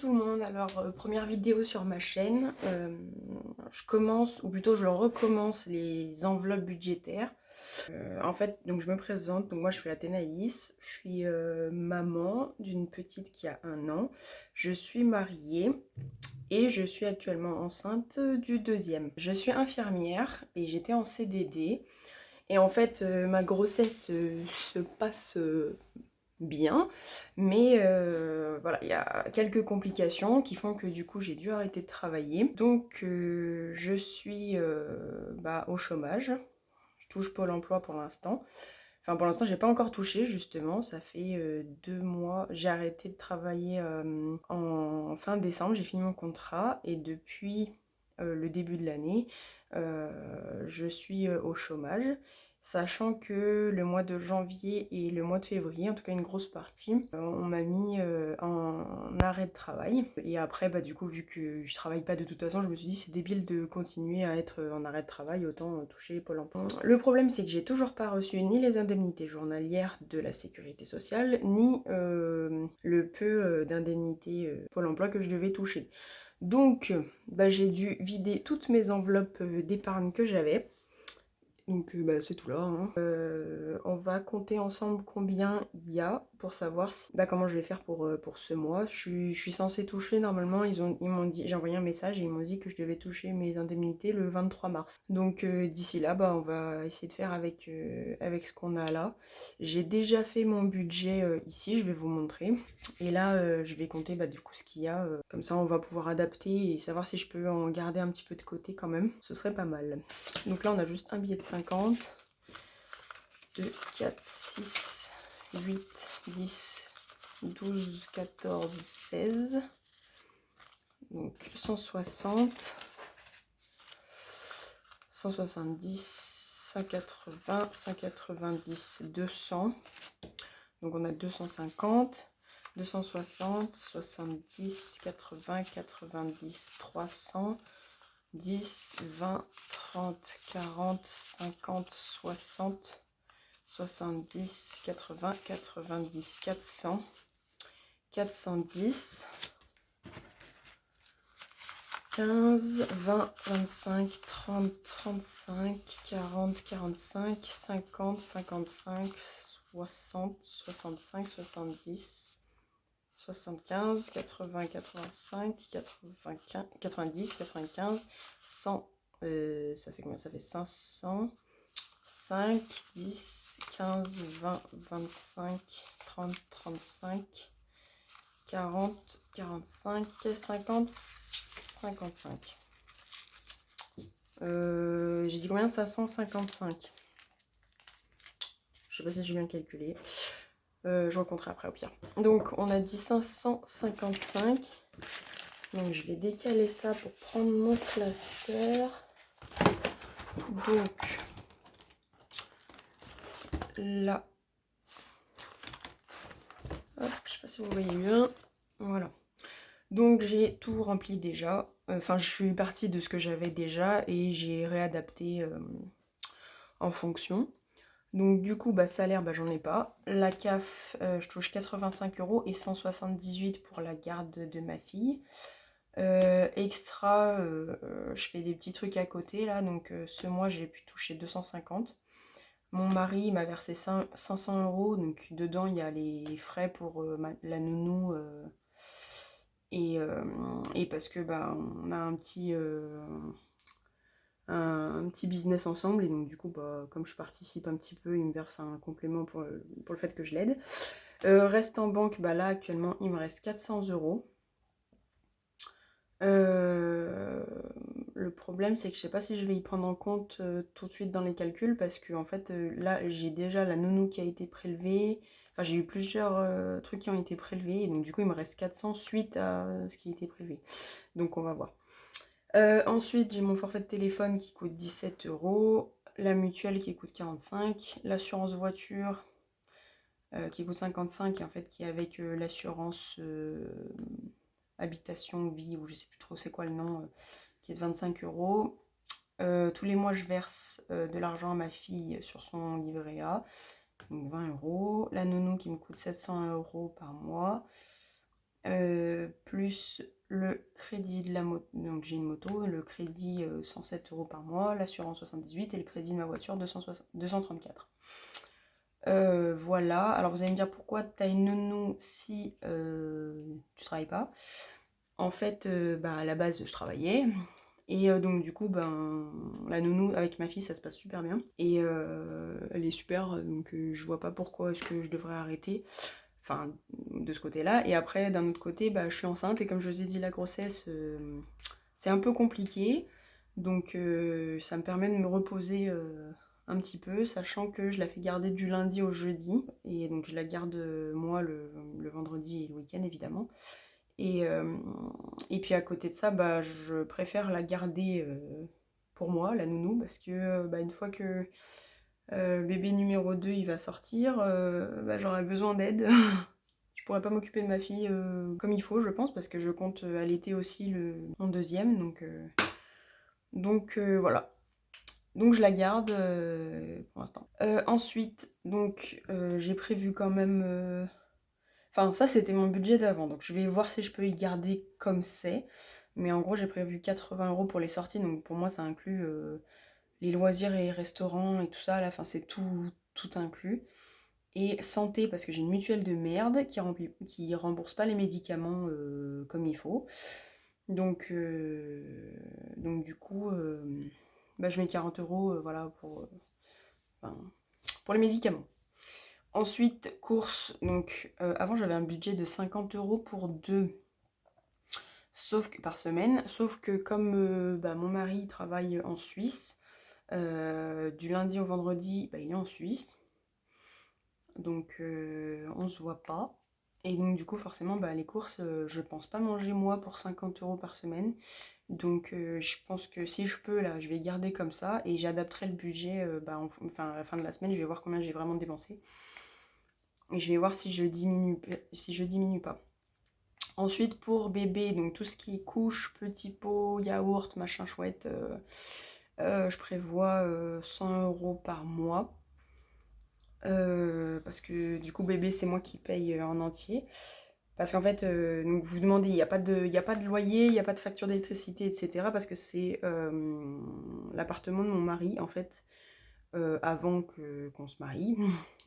tout le monde, alors première vidéo sur ma chaîne, je commence, ou plutôt je recommence les enveloppes budgétaires. En fait, donc je me présente, donc moi je suis Athénaïs, je suis maman d'une petite qui a 1 an, je suis mariée et je suis actuellement enceinte du deuxième. Je suis infirmière et j'étais en CDD et en fait ma grossesse se passe bien, mais voilà, il y a quelques complications qui font que du coup j'ai dû arrêter de travailler. Donc je suis au chômage, je touche Pôle emploi pour l'instant. Enfin pour l'instant j'ai pas encore touché justement, ça fait 2 mois, j'ai arrêté de travailler en fin décembre, j'ai fini mon contrat et depuis le début de l'année je suis au chômage. Sachant que le mois de janvier et le mois de février, en tout cas une grosse partie, on m'a mis en arrêt de travail. Et après, du coup, vu que je travaille pas de toute façon, je me suis dit c'est débile de continuer à être en arrêt de travail, autant toucher Pôle emploi. Le problème, c'est que j'ai toujours pas reçu ni les indemnités journalières de la sécurité sociale, ni le peu d'indemnités Pôle emploi que je devais toucher. Donc, j'ai dû vider toutes mes enveloppes d'épargne que j'avais. Donc c'est tout là, hein. On va compter ensemble combien il y a pour savoir comment je vais faire pour ce mois. Je suis censée toucher normalement, ils m'ont dit, j'ai envoyé un message et ils m'ont dit que je devais toucher mes indemnités le 23 mars. Donc d'ici là, on va essayer de faire avec ce qu'on a là. J'ai déjà fait mon budget ici, je vais vous montrer. Et là, je vais compter du coup ce qu'il y a. Comme ça, on va pouvoir adapter et savoir si je peux en garder un petit peu de côté quand même. Ce serait pas mal. Donc là, on a juste un billet de 50. 2, 4, 6, 8, 10, 12, 14, 16. Donc 160, 170, 180, 190, 200. Donc on a 250, 260, 70, 80, 90, 300, 10, 20, 30, 40, 50, 60, 70, 80, 90, 400, 410, 15, 20, 25, 30, 35, 40, 45, 50, 55, 60, 65, 70, 75, 80, 85, 95, 90, 95, 100, ça fait combien? Ça fait 500, 5, 10, 15, 20, 25, 30, 35, 40, 45, 50, 55. J'ai dit combien? 555. Je sais pas si j'ai bien calculé. Je recompterai après au pire. Donc on a dit 555. Donc je vais décaler ça pour prendre mon classeur. Donc là. Hop, je sais pas si vous voyez bien. Voilà. Donc j'ai tout rempli déjà. Enfin, je suis partie de ce que j'avais déjà et j'ai réadapté en fonction. Donc du coup, salaire, j'en ai pas. La CAF, je touche 85 € et 178 pour la garde de ma fille. Extra, je fais des petits trucs à côté là. Donc ce mois, j'ai pu toucher 250. Mon mari m'a versé 500 €. Donc dedans, il y a les frais pour la nounou. Et parce que on a un petit business ensemble et donc du coup comme je participe un petit peu, il me verse un complément pour le fait que je l'aide. Reste en banque, là actuellement il me reste 400 €. Le problème c'est que je sais pas si je vais y prendre en compte tout de suite dans les calculs parce que en fait là j'ai déjà la nounou qui a été prélevée. Enfin j'ai eu plusieurs trucs qui ont été prélevés et donc du coup il me reste 400 suite à ce qui a été prélevé. Donc on va voir. Ensuite, j'ai mon forfait de téléphone qui coûte 17 €, la mutuelle qui coûte 45, l'assurance voiture qui coûte 55 et en fait qui est avec l'assurance habitation vie ou je sais plus trop c'est quoi le nom, qui est de 25 €. Tous les mois, je verse de l'argent à ma fille sur son livret A, donc 20 €. La nounou qui me coûte 700 € par mois. plus le crédit de la moto, donc j'ai une moto, le crédit 107 € par mois, l'assurance 78 et le crédit de ma voiture 234. Voilà, alors vous allez me dire pourquoi tu as une nounou si tu travailles pas. En fait, à la base je travaillais et donc du coup la nounou avec ma fille ça se passe super bien et elle est super donc je vois pas pourquoi est-ce que je devrais arrêter. Enfin, de ce côté-là. Et après, d'un autre côté, je suis enceinte et comme je vous ai dit, la grossesse, c'est un peu compliqué. Donc, ça me permet de me reposer un petit peu, sachant que je la fais garder du lundi au jeudi. Et donc, je la garde moi le vendredi et le week-end, évidemment. Et, euh, et puis, à côté de ça, je préfère la garder pour moi, la nounou, parce que une fois que bébé numéro 2 il va sortir, j'aurai besoin d'aide. Je pourrais pas m'occuper de ma fille comme il faut, je pense, parce que je compte allaiter aussi mon deuxième, donc voilà. Donc je la garde pour l'instant. Ensuite, donc j'ai prévu quand même. Enfin, ça c'était mon budget d'avant, donc je vais voir si je peux y garder comme c'est. Mais en gros, j'ai prévu 80 € pour les sorties, donc pour moi ça inclut les loisirs et les restaurants et tout ça. À la fin, c'est tout inclus. Et santé, parce que j'ai une mutuelle de merde qui rembourse pas les médicaments comme il faut. Donc du coup, je mets 40 € voilà, enfin, pour les médicaments. Ensuite, courses. Donc avant, j'avais un budget de 50 € pour deux par semaine. Sauf que comme mon mari travaille en Suisse, du lundi au vendredi, il est en Suisse. Donc on se voit pas. Et donc du coup forcément les courses, je pense pas manger moi pour 50 € par semaine. Donc je pense que si je peux là, je vais garder comme ça et j'adapterai le budget à la fin de la semaine, je vais voir combien j'ai vraiment dépensé. Et je vais voir si je diminue pas. Ensuite pour bébé, donc tout ce qui est couche, petit pot, yaourt, machin chouette, je prévois 100 € par mois. Parce que du coup bébé c'est moi qui paye en entier. Parce qu'en fait, donc vous demandez, il n'y a pas de loyer, il n'y a pas de facture d'électricité, etc. Parce que c'est l'appartement de mon mari, en fait, avant qu'on se marie.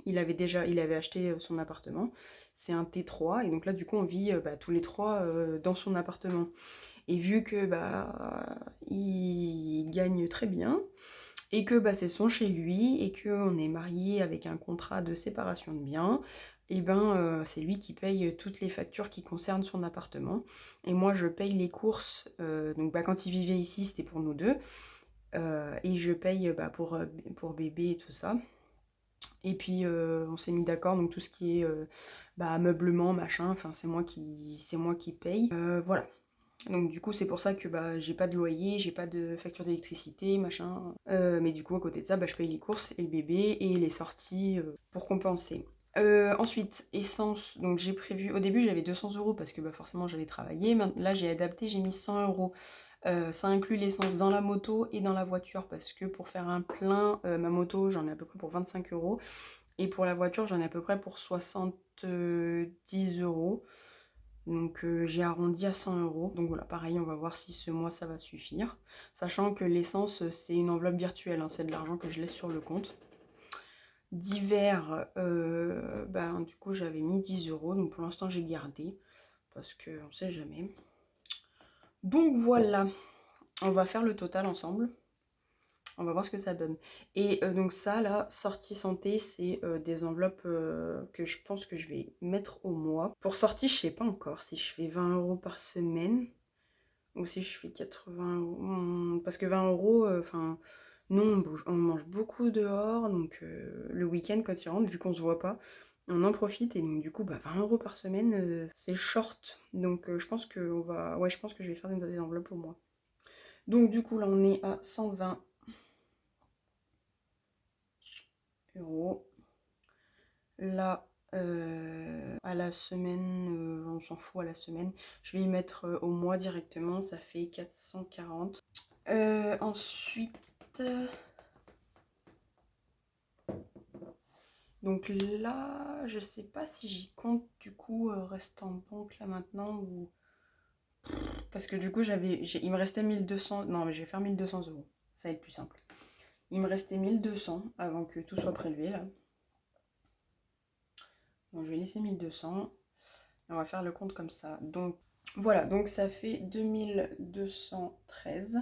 Il avait acheté son appartement. C'est un T3, et donc là, du coup, on vit tous les trois dans son appartement. Et vu que il gagne très bien, et que c'est son chez lui, et qu'on est marié avec un contrat de séparation de biens, et c'est lui qui paye toutes les factures qui concernent son appartement. Et moi je paye les courses, donc quand il vivait ici c'était pour nous deux, et je paye pour bébé et tout ça. Et puis on s'est mis d'accord, donc tout ce qui est ameublement, machin, enfin c'est moi qui paye. Voilà. Donc du coup c'est pour ça que j'ai pas de loyer, j'ai pas de facture d'électricité, machin. Mais du coup à côté de ça je paye les courses et le bébé et les sorties pour compenser. Ensuite, essence, donc j'ai prévu, au début j'avais 200 € parce que forcément j'allais travailler, là j'ai adapté, j'ai mis 100 €. Ça inclut l'essence dans la moto et dans la voiture parce que pour faire un plein, ma moto j'en ai à peu près pour 25 € et pour la voiture j'en ai à peu près pour 70 €. Donc j'ai arrondi à 100 €. Donc voilà, pareil, on va voir si ce mois ça va suffire. Sachant que l'essence, c'est une enveloppe virtuelle, hein, c'est de l'argent que je laisse sur le compte. D'hiver, du coup j'avais mis 10 €, donc pour l'instant j'ai gardé, parce qu'on sait jamais. Donc voilà, on va faire le total ensemble. On va voir ce que ça donne. Et donc ça là, sortie santé, c'est des enveloppes que je pense que je vais mettre au mois. Pour sortie, je sais pas encore si je fais 20 € par semaine ou si je fais 80 €. Parce que 20 €, nous on mange beaucoup dehors, donc le week-end quand il rentre, vu qu'on se voit pas, on en profite et donc du coup 20 € par semaine, c'est short. Donc je pense que je pense que je vais faire des enveloppes au mois. Donc du coup là on est à 120 €. Là, à la semaine, on s'en fout à la semaine. Je vais y mettre au mois directement, ça fait 440. Ensuite, Donc là, je sais pas si j'y compte du coup reste en banque là maintenant ou... Parce que du coup, il me restait 1200... Non, mais je vais faire 1200 euros. Ça va être plus simple. Il me restait 1200 avant que tout soit prélevé là. Donc je vais laisser 1200. Et on va faire le compte comme ça. Donc voilà, donc ça fait 2213.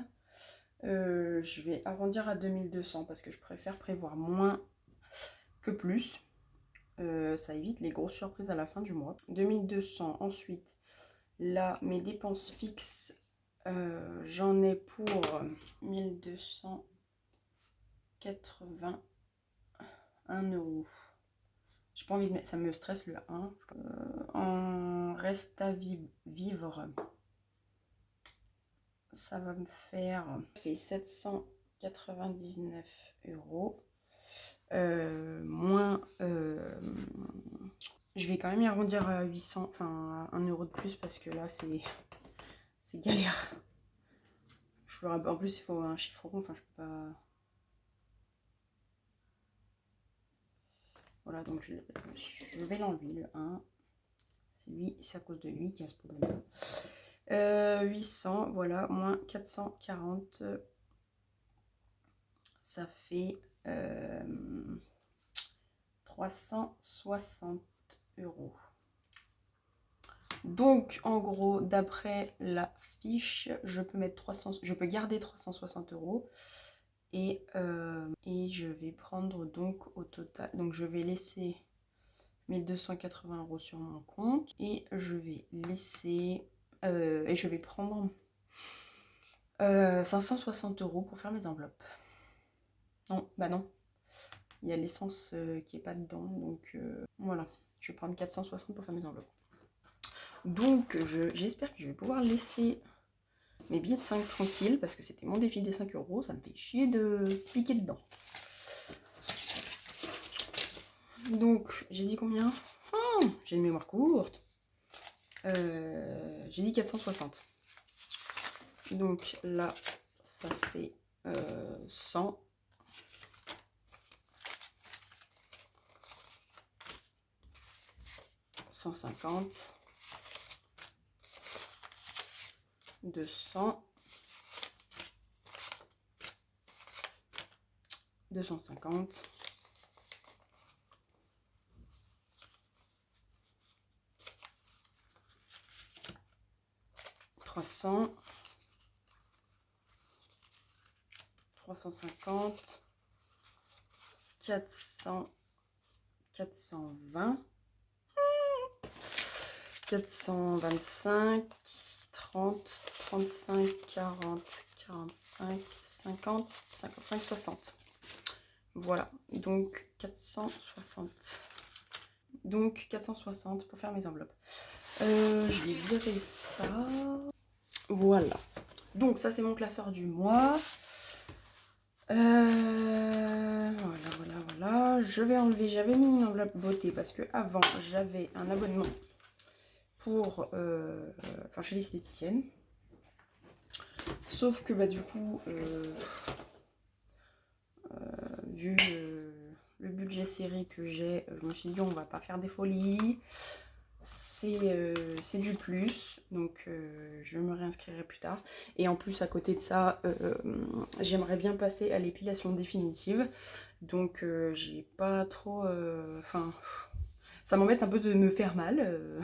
Je vais arrondir à 2200 parce que je préfère prévoir moins que plus. Ça évite les grosses surprises à la fin du mois. 2200. Ensuite, là, mes dépenses fixes, j'en ai pour 1281 euros. J'ai pas envie de mettre, ça me stresse le 1. En reste à vivre, ça va me faire 799 euros. Moins, je vais quand même y arrondir à 800, enfin à 1 euro de plus parce que là c'est galère. En plus il faut un chiffre rond, enfin je peux pas. Voilà, donc je vais l'enlever le 1. C'est à cause de lui qu'il y a ce problème là. 800, voilà, moins 440, ça fait 360 euros. Donc en gros, d'après la fiche, je peux garder 360 euros et je vais prendre donc au total, donc je vais laisser 1280 euros sur mon compte et je vais laisser et je vais prendre 560 euros pour faire mes enveloppes. Non, bah non, il y a l'essence qui est pas dedans, donc voilà, je vais prendre 460 pour faire mes enveloppes. Donc j'espère que je vais pouvoir laisser mes billets de 5 tranquilles parce que c'était mon défi des 5 euros, ça me fait chier de piquer dedans. Donc j'ai dit combien? J'ai une mémoire courte. J'ai dit 460. Donc là ça fait 100. 150. 200, 250, 300, 350, 400, 420, 425, 30, 35, 40, 45, 50, 55, 60. Voilà, donc 460. Donc 460 pour faire mes enveloppes. Je vais virer ça. Voilà. Donc ça c'est mon classeur du mois. Voilà. Je vais enlever, j'avais mis une enveloppe beauté parce que avant j'avais un abonnement pour chez l'esthéticienne. Sauf que bah du coup vu le budget serré que j'ai, je me suis dit on va pas faire des folies. C'est du plus, donc je me réinscrirai plus tard. Et en plus à côté de ça, j'aimerais bien passer à l'épilation définitive. Donc j'ai pas trop... Enfin, ça m'embête un peu de me faire mal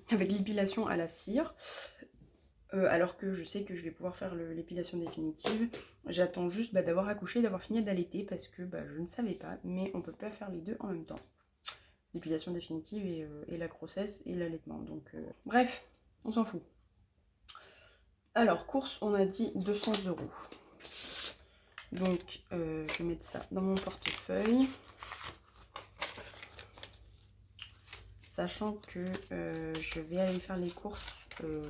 avec l'épilation à la cire. Alors que je sais que je vais pouvoir faire l'épilation définitive. J'attends juste d'avoir accouché, d'avoir fini d'allaiter parce que je ne savais pas. Mais on peut pas faire les deux en même temps. L'épilation définitive et la grossesse et l'allaitement. Donc bref, on s'en fout. Alors, course, on a dit 200 euros. Donc je vais mettre ça dans mon portefeuille. Sachant que je vais aller faire les courses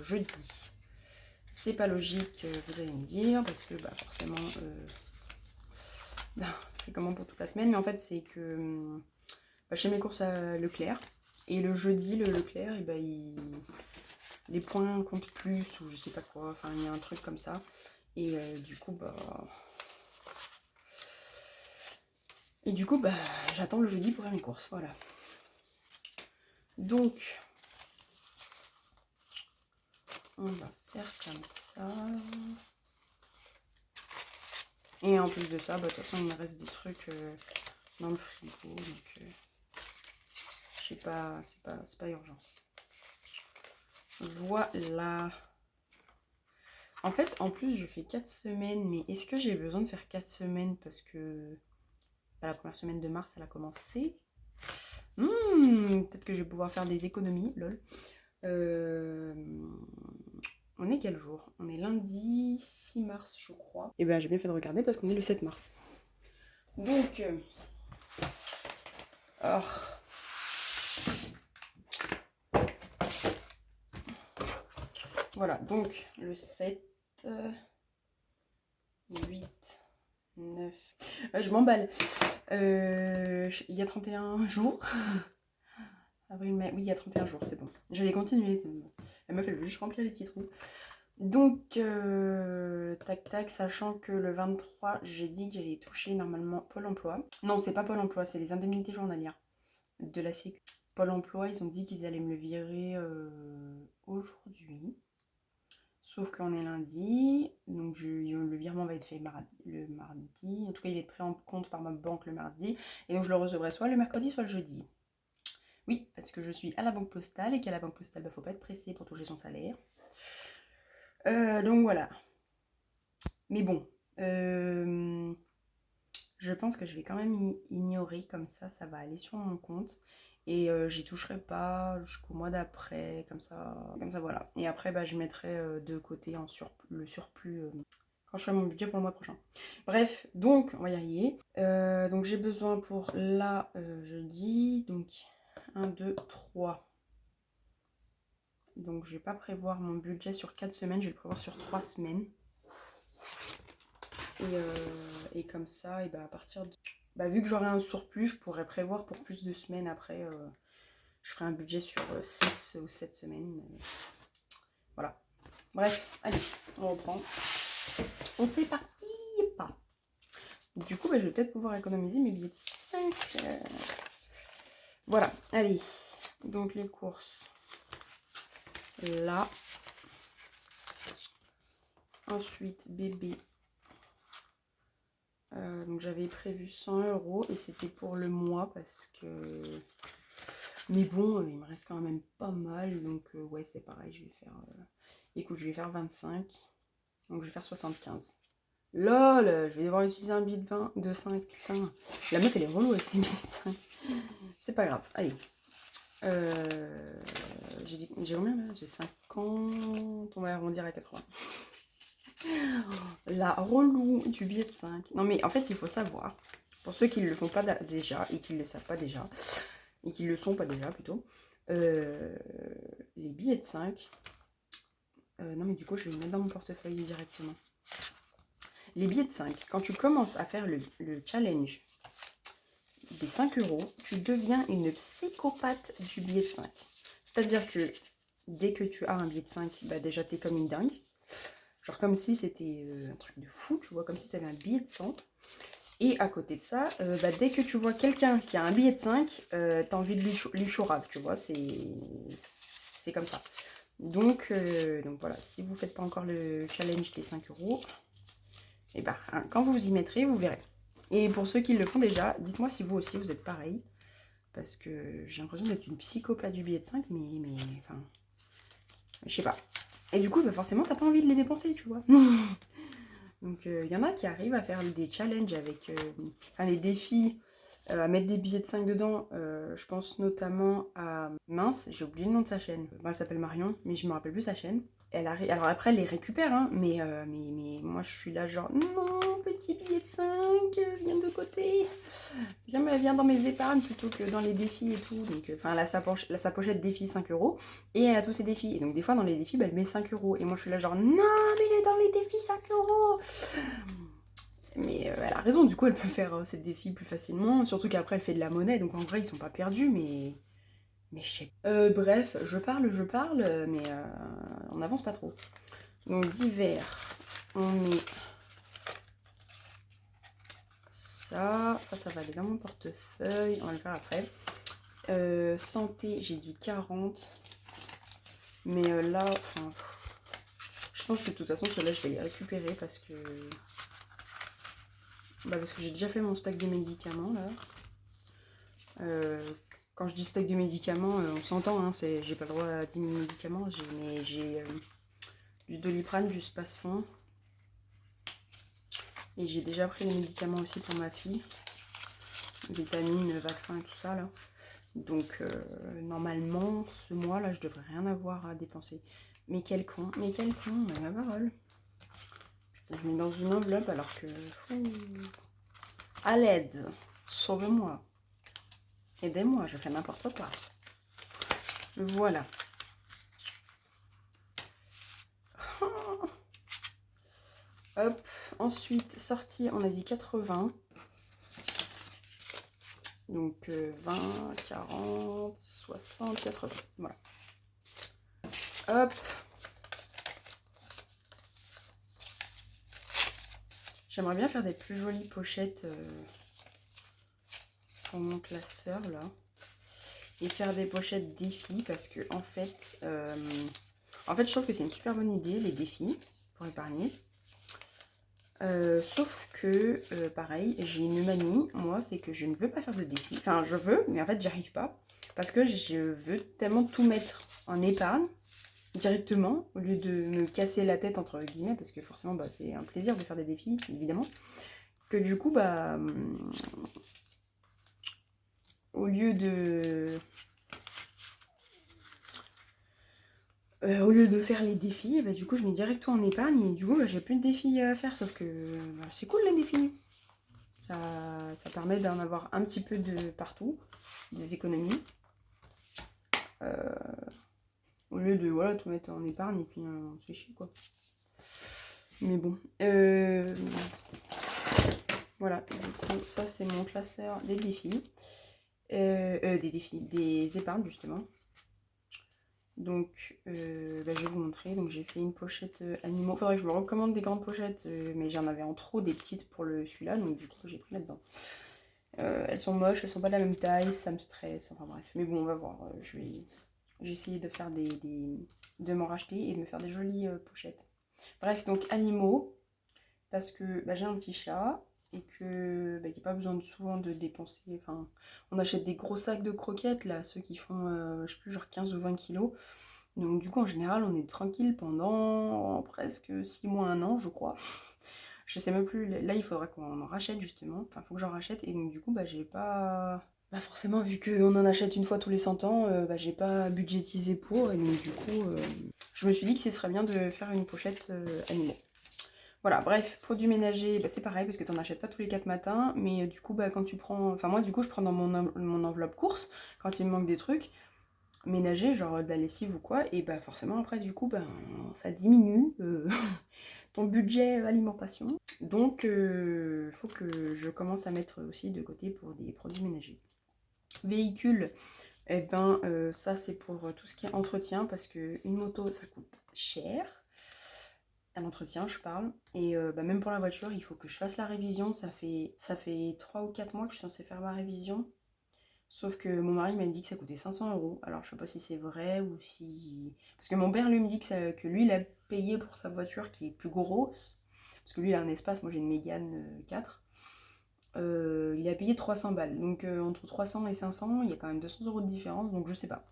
jeudi. C'est pas logique, vous allez me dire, parce que forcément, je fais comment pour toute la semaine. Mais en fait, c'est que chez mes courses à Leclerc. Et le jeudi, le Leclerc, les points comptent plus ou je sais pas quoi. Enfin, il y a un truc comme ça. Et du coup, Et du coup, bah, j'attends le jeudi pour faire mes courses, voilà. Donc, on va faire comme ça. Et en plus de ça, bah, de toute façon, il me reste des trucs dans le frigo, donc je sais pas, c'est pas urgent. Voilà. En fait, en plus, je fais 4 semaines, mais est-ce que j'ai besoin de faire 4 semaines parce que bah, la première semaine de mars, elle a commencé. Peut-être que je vais pouvoir faire des économies, lol. On est quel jour? On est lundi 6 mars, je crois. Et ben, j'ai bien fait de regarder parce qu'on est le 7 mars. Donc, voilà, donc le 7, 8, 9. Je m'emballe. Il y a 31 jours. Avril, mai. Oui, il y a 31 jours, c'est bon. J'allais continuer. Elle m'a fait juste remplir les petits trous. Donc, tac tac, sachant que le 23, j'ai dit que j'allais toucher normalement Pôle emploi. Non, c'est pas Pôle emploi, c'est les indemnités journalières de la Sécu. Pôle emploi, ils ont dit qu'ils allaient me le virer aujourd'hui. Sauf qu'on est lundi, donc le virement va être fait le mardi. En tout cas, il va être pris en compte par ma banque le mardi. Et donc, je le recevrai soit le mercredi, soit le jeudi. Oui, parce que je suis à la banque postale et qu'à la banque postale, il ne faut pas être pressé pour toucher son salaire. Donc voilà. Mais bon, je pense que je vais quand même ignorer comme ça va aller sur mon compte. Et j'y toucherai pas jusqu'au mois d'après, comme ça voilà. Et après, bah, je mettrai de côté le surplus quand je ferai mon budget pour le mois prochain. Bref, donc on va y arriver. Donc j'ai besoin pour là, jeudi, donc 1, 2, 3. Donc je vais pas prévoir mon budget sur 4 semaines, je vais le prévoir sur 3 semaines. Et comme ça, et bah à partir de... Bah, vu que j'aurai un surplus, je pourrais prévoir pour plus de semaines après. Je ferai un budget sur 6 ou 7 semaines. Voilà. Bref, allez, on reprend. On s'éparpille pas. Du coup, bah, je vais peut-être pouvoir économiser mes billets de 5. Voilà, allez. Donc les courses. Là. Ensuite, bébé. Donc j'avais prévu 100 € et c'était pour le mois parce que... Mais bon, il me reste quand même pas mal. Donc ouais, c'est pareil, je vais faire... Écoute, je vais faire 25. Donc je vais faire 75. LOL, je vais devoir utiliser un billet de 5. Putain, la meuf elle est relou avec ses billets de 5. C'est pas grave, allez. J'ai combien là? J'ai 50. On va arrondir à 80. La relou du billet de 5. Non mais en fait il faut savoir, pour ceux qui ne le font pas déjà et qui ne le savent pas déjà, et qui ne le sont pas déjà plutôt, les billets de 5, non mais du coup je vais les mettre dans mon portefeuille directement. Les billets de 5, quand tu commences à faire le challenge des 5 €, tu deviens une psychopathe du billet de 5. C'est-à-dire que dès que tu as un billet de 5, bah déjà t'es comme une dingue. Genre comme si c'était un truc de fou, tu vois, comme si tu avais un billet de 100. Et à côté de ça, bah, dès que tu vois quelqu'un qui a un billet de 5, t'as envie de lui chourave, tu vois, c'est comme ça. Donc voilà, si vous ne faites pas encore le challenge des 5 €, et bah, hein, quand vous vous y mettrez, vous verrez. Et pour ceux qui le font déjà, dites-moi si vous aussi vous êtes pareil. Parce que j'ai l'impression d'être une psychopathe du billet de 5, mais enfin, je sais pas. Et du coup, bah forcément, t'as pas envie de les dépenser, tu vois. Donc, il y en a qui arrivent à faire des challenges avec... enfin, les défis, à mettre des billets de 5 dedans. Je pense notamment à... Mince, j'ai oublié le nom de sa chaîne. Elle s'appelle Marion, mais je me rappelle plus sa chaîne. Elle arrive... Alors après, elle les récupère, hein, mais moi, je suis là genre... Non, petit billet de 5, viens de côté. Viens dans mes épargnes plutôt que dans les défis et tout. Donc, enfin, elle a sa pochette défi 5 € et elle a tous ses défis. Et donc, des fois, dans les défis, bah, elle met 5 €. Et moi, je suis là, genre, non, mais elle est dans les défis 5 €. Mais elle a raison, du coup, elle peut faire ces défis plus facilement. Surtout qu'après, elle fait de la monnaie. Donc, en vrai, ils sont pas perdus, mais je sais. Bref, je parle, mais on n'avance pas trop. Donc, d'hiver, on est ça. Ça va aller dans mon portefeuille. On va le faire après. Santé, j'ai dit 40. Mais là, enfin, je pense que de toute façon, ceux-là, je vais les récupérer parce que j'ai déjà fait mon stock de médicaments, là. Quand je dis stock de médicaments, on s'entend, hein, j'ai pas le droit à 10 000 médicaments. J'ai du Doliprane, du Spasfon. Et j'ai déjà pris les médicaments aussi pour ma fille. Vitamines, vaccins et tout ça, là. Donc, normalement, ce mois-là, je devrais rien avoir à dépenser. Mais quel con, ma parole. Putain, je mets dans une enveloppe alors que... À l'aide, sauve-moi. Aidez-moi, je fais n'importe quoi. Voilà. Hop, ensuite, sortie, on a dit 80. Donc 20, 40, 60, 80. Voilà. Hop. J'aimerais bien faire des plus jolies pochettes pour mon classeur là. Et faire des pochettes défis parce que en fait, je trouve que c'est une super bonne idée les défis pour épargner. Sauf que, pareil, j'ai une manie, moi, c'est que je ne veux pas faire de défis. Enfin, je veux, mais en fait, j'y arrive pas. Parce que je veux tellement tout mettre en épargne directement, au lieu de me casser la tête, entre guillemets, parce que forcément, c'est un plaisir de faire des défis, évidemment. Que du coup, au lieu de faire les défis, du coup je mets direct tout en épargne et du coup j'ai plus de défis à faire, sauf que c'est cool les défis. Ça permet d'en avoir un petit peu de partout, des économies. Au lieu de tout mettre en épargne et puis on se fait chier quoi. Mais bon. Voilà, du coup ça c'est mon classeur des défis. Des épargnes justement. Donc, je vais vous montrer. Donc, j'ai fait une pochette animaux. Faudrait que je me recommande des grandes pochettes, mais j'en avais en trop des petites pour celui-là. Donc, du coup, j'ai pris là-dedans. Elles sont moches, elles sont pas de la même taille, ça me stresse. Enfin, bref. Mais bon, on va voir. J'ai essayé de faire de m'en racheter et de me faire des jolies pochettes. Bref, donc, animaux. Parce que j'ai un petit chat et que il n'y a pas besoin souvent de dépenser. Enfin, on achète des gros sacs de croquettes, là, ceux qui font, je sais plus, genre 15 ou 20 kilos. Donc du coup, en général, on est tranquille pendant presque 6 mois, 1 an, je crois. Je sais même plus, là, il faudra qu'on en rachète, justement. Enfin, il faut que j'en rachète. Et donc du coup, j'ai pas... forcément, vu qu'on en achète une fois tous les 100 ans, j'ai pas budgétisé pour. Et donc du coup, je me suis dit que ce serait bien de faire une pochette animaux. Voilà, bref, produits ménagers, c'est pareil parce que t'en achètes pas tous les 4 matins, mais du coup, quand tu prends... Enfin, moi, du coup, je prends dans mon enveloppe course, quand il me manque des trucs ménagers, genre de la lessive ou quoi, et forcément, après, du coup, ça diminue ton budget alimentation. Donc, faut que je commence à mettre aussi de côté pour des produits ménagers. Véhicule, ça, c'est pour tout ce qui est entretien, parce qu'une moto, ça coûte cher. À l'entretien, je parle. Et même pour la voiture, il faut que je fasse la révision. Ça fait 3 ou 4 mois que je suis censée faire ma révision. Sauf que mon mari m'a dit que ça coûtait 500 €. Alors je sais pas si c'est vrai ou si... Parce que mon père lui me dit que lui il a payé pour sa voiture qui est plus grosse. Parce que lui il a un espace, moi j'ai une Mégane 4. Il a payé 300 balles. Donc entre 300 et 500, il y a quand même 200 € de différence. Donc je sais pas.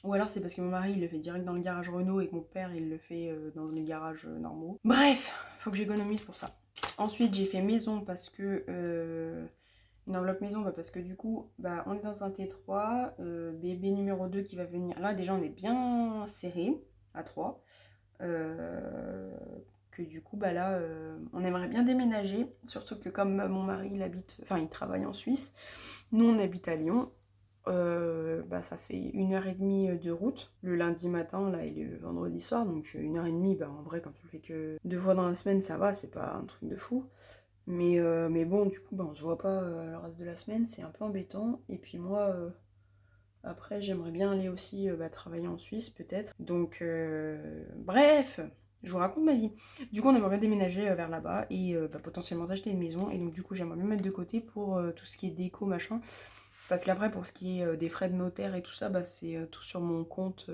Ou alors c'est parce que mon mari il le fait direct dans le garage Renault et que mon père il le fait dans les garages normaux. Bref, faut que j'économise pour ça. Ensuite j'ai fait maison parce que... une enveloppe maison parce que du coup on est dans un T3, bébé numéro 2 qui va venir. Là déjà on est bien serré à 3. Que du coup là on aimerait bien déménager. Surtout que comme mon mari il travaille en Suisse, nous on habite à Lyon. Ça fait 1h30 de route le lundi matin là et le vendredi soir, donc 1h30 en vrai quand tu le fais que 2 fois dans la semaine ça va, c'est pas un truc de fou, mais bon du coup on se voit pas le reste de la semaine, c'est un peu embêtant. Et puis moi après j'aimerais bien aller aussi travailler en Suisse peut-être, donc bref, Je vous raconte ma vie. Du coup, on aimerait bien déménager vers là-bas et potentiellement acheter une maison. Et donc, du coup, j'aimerais bien mettre de côté pour tout ce qui est déco, machin. Parce qu'après, pour ce qui est des frais de notaire et tout ça, bah, c'est tout sur mon compte.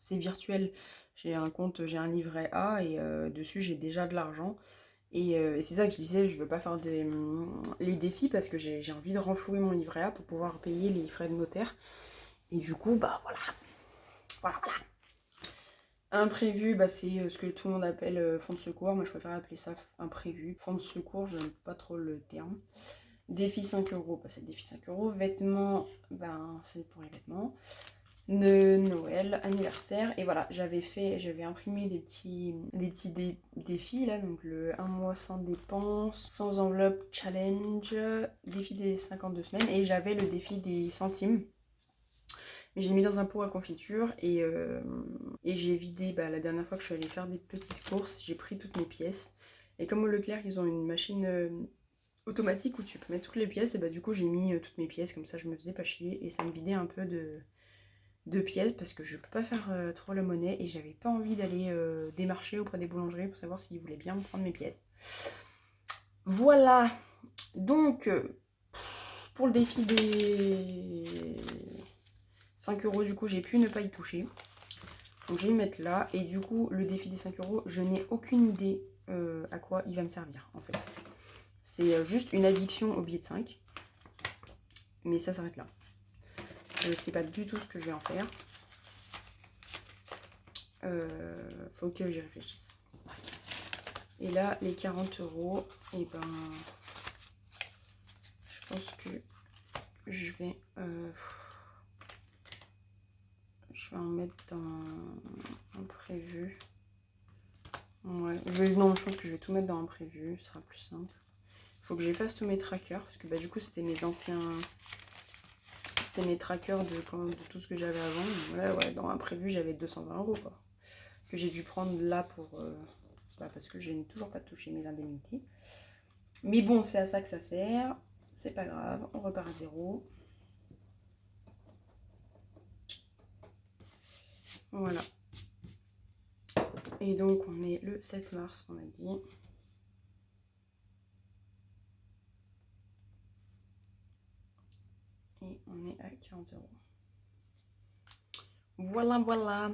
C'est virtuel. J'ai un compte, j'ai un livret A et dessus, j'ai déjà de l'argent. Et c'est ça que je disais, je veux pas faire les défis parce que j'ai envie de renflouer mon livret A pour pouvoir payer les frais de notaire. Et du coup, bah voilà. Voilà, voilà. Imprévu, bah, c'est ce que tout le monde appelle fonds de secours. Moi, je préfère appeler ça imprévu. Fonds de secours, je n'aime pas trop le terme. Défi 5 euros, bah, c'est défi 5 euros. Vêtements, ben, c'est pour les vêtements. Noël, anniversaire. Et voilà, j'avais imprimé des petits défis là. Donc le 1 mois sans dépenses, sans enveloppe challenge, défi des 52 semaines. Et j'avais le défi des centimes. Mais j'ai mis dans un pot à confiture et j'ai vidé, bah, la dernière fois que je suis allée faire des petites courses, j'ai pris toutes mes pièces. Et comme au Leclerc, ils ont une machine automatique où tu peux mettre toutes les pièces, et bah du coup j'ai mis toutes mes pièces, comme ça je me faisais pas chier et ça me vidait un peu de pièces parce que je peux pas faire trop la monnaie et j'avais pas envie d'aller démarcher auprès des boulangeries pour savoir s'ils voulaient bien me prendre mes pièces. Voilà, donc pour le défi des 5 euros, du coup, j'ai pu ne pas y toucher. Donc, je vais y mettre là. Et du coup, le défi des 5 euros, je n'ai aucune idée à quoi il va me servir, en fait. C'est juste une addiction au billet de 5. Mais ça s'arrête là. Je ne sais pas du tout ce que je vais en faire. Faut que j'y réfléchisse. Et là, les 40 euros, et ben... je pense que je vais... je vais en mettre dans un prévu. Ouais, non, je pense que je vais tout mettre dans un prévu, ce sera plus simple. Il faut que j'efface tous mes trackers, parce que bah, du coup, c'était mes anciens... C'était mes trackers de tout ce que j'avais avant. Voilà, ouais, dans un prévu, j'avais 220 euros, quoi. Que j'ai dû prendre là pour... parce que je n'ai toujours pas touché mes indemnités. Mais bon, c'est à ça que ça sert. C'est pas grave, on repart à zéro. Voilà. Et donc, on est le 7 mars, on a dit. Et on est à 40 euros. Voilà, voilà.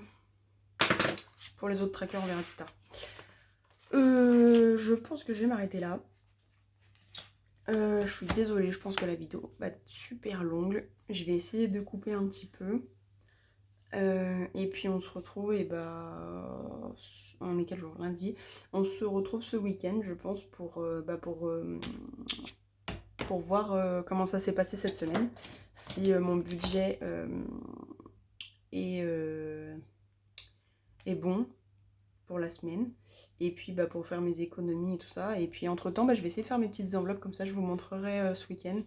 Pour les autres trackers, on verra plus tard. Je pense que je vais m'arrêter là. Je suis désolée, je pense que la vidéo va être super longue. Je vais essayer de couper un petit peu. Et puis on se retrouve, et bah... on est quel jour? Lundi. On se retrouve ce week-end, je pense, pour voir comment ça s'est passé cette semaine. Si mon budget est bon pour la semaine. Et puis bah, pour faire mes économies et tout ça. Et puis entre temps, bah, je vais essayer de faire mes petites enveloppes, comme ça je vous montrerai ce week-end.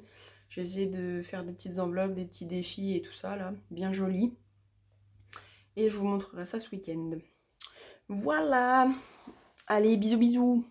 Je vais essayer de faire des petites enveloppes, des petits défis et tout ça là, bien joli. Et je vous montrerai ça ce week-end. Voilà. Allez, bisous bisous.